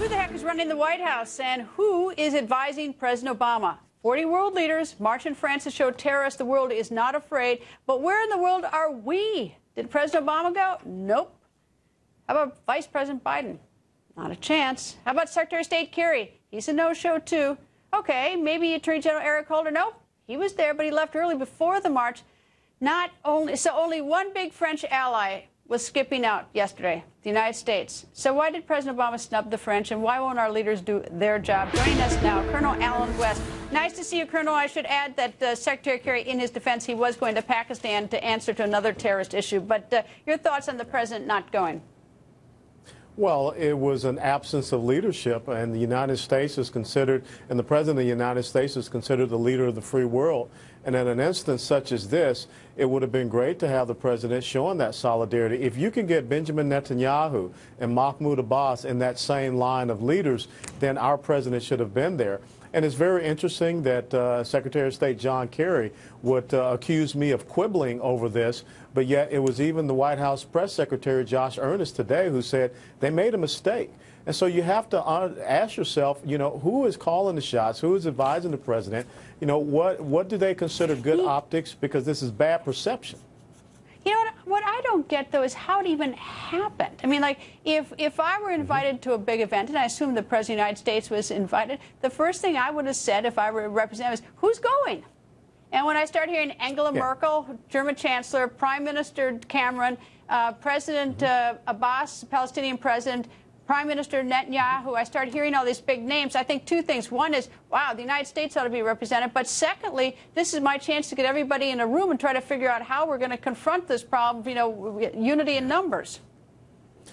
Who the heck is running the White House, and who is advising President Obama? 40 world leaders march in France to show terrorists the world is not afraid. But where in the world are we? Did President Obama go? Nope. How about Vice President Biden? Not a chance. How about Secretary of State Kerry? He's a no-show, too. Okay, maybe Attorney General Eric Holder? Nope. He was there, but he left early before the march. Only one big French ally was skipping out yesterday, the United States. So why did President Obama snub the French, and why won't our leaders do their job? Joining us now, Colonel Alan West. Nice to see you, Colonel. I should add that Secretary Kerry, in his defense, he was going to Pakistan to answer to another terrorist issue. But your thoughts on the president not going? Well, it was an absence of leadership, and the United States is considered, and the President of the United States is considered the leader of the free world. And in an instance such as this, it would have been great to have the President showing that solidarity. If you can get Benjamin Netanyahu and Mahmoud Abbas in that same line of leaders, then our President should have been there. And it's very interesting that Secretary of State John Kerry would accuse me of quibbling over this, but yet it was even the White House Press Secretary Josh Earnest today who said they made a mistake. And so you have to ask yourself, you know, who is calling the shots? Who is advising the president? You know, what do they consider good optics? Because this is bad perception. You know what I don't get, though, is how it even happened. I mean, like, if I were invited to a big event, and I assume the President of the United States was invited, the first thing I would have said if I were a representative is, who's going? And when I start hearing Angela Merkel, German Chancellor, Prime Minister Cameron, President Abbas, Palestinian President, Prime Minister Netanyahu, I start hearing all these big names. I think two things. One is, wow, the United States ought to be represented. But secondly, this is my chance to get everybody in a room and try to figure out how we're going to confront this problem, you know, unity in numbers.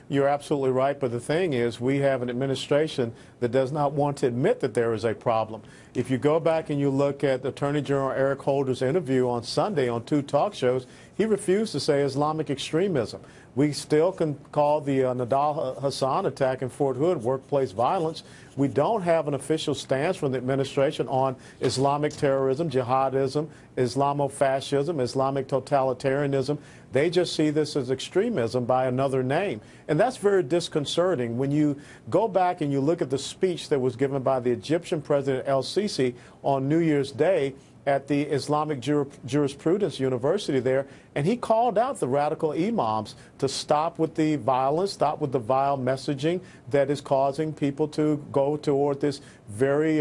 You're absolutely right, but the thing is, we have an administration that does not want to admit that there is a problem. If you go back and you look at Attorney General Eric Holder's interview on Sunday on 2 talk shows, he refused to say Islamic extremism. We still can call the Nadal Hassan attack in Fort Hood workplace violence. We don't have an official stance from the administration on Islamic terrorism, jihadism, Islamofascism, Islamic totalitarianism. They just see this as extremism by another name. And that's very disconcerting. When you go back and you look at the speech that was given by the Egyptian President El-Sisi on New Year's Day at the Islamic Jurisprudence University there, and he called out the radical imams to stop with the violence, stop with the vile messaging that is causing people to go toward this very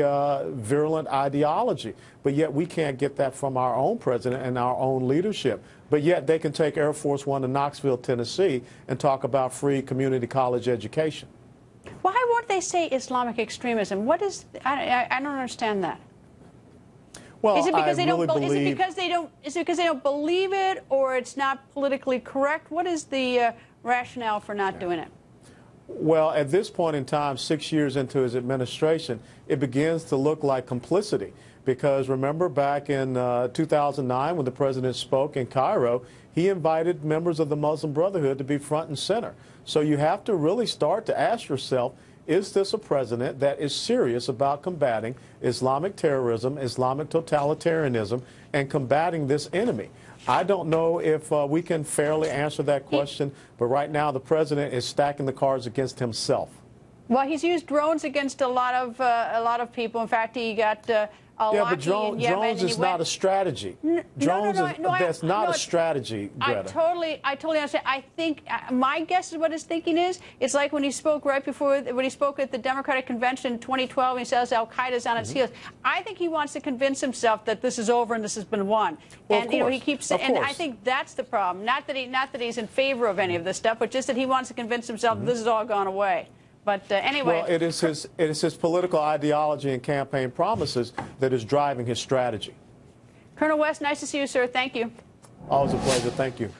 virulent ideology. But yet we can't get that from our own president and our own leadership. But yet they can take Air Force One to Knoxville, Tennessee, and talk about free community college education. Why won't they say Islamic extremism? What is? I don't understand that. Well, is it because they don't believe... Is it because they don't believe it, or it's not politically correct? What is the rationale for not doing it? Well, at this point in time, 6 years into his administration, it begins to look like complicity. Because remember back in 2009 when the president spoke in Cairo, he invited members of the Muslim Brotherhood to be front and center. So you have to really start to ask yourself, is this a president that is serious about combating Islamic terrorism, Islamic totalitarianism, and combating this enemy? I don't know if we can fairly answer that question, but right now the president is stacking the cards against himself. Well, he's used drones against a lot of people. In fact, he got but drones is not a strategy. That's not a strategy, Greta. I totally understand. I think my guess is what his thinking is. It's like when he spoke right before, when he spoke at the Democratic Convention in 2012, he says Al-Qaeda's on its heels. I think he wants to convince himself that this is over and this has been won. Well, and you know, he keeps, and I think that's the problem. Not that he's in favor of any of this stuff, but just that he wants to convince himself this has all gone away. But anyway. Well, it is his political ideology and campaign promises that is driving his strategy. Colonel West, nice to see you, sir. Thank you. Always a pleasure. Thank you.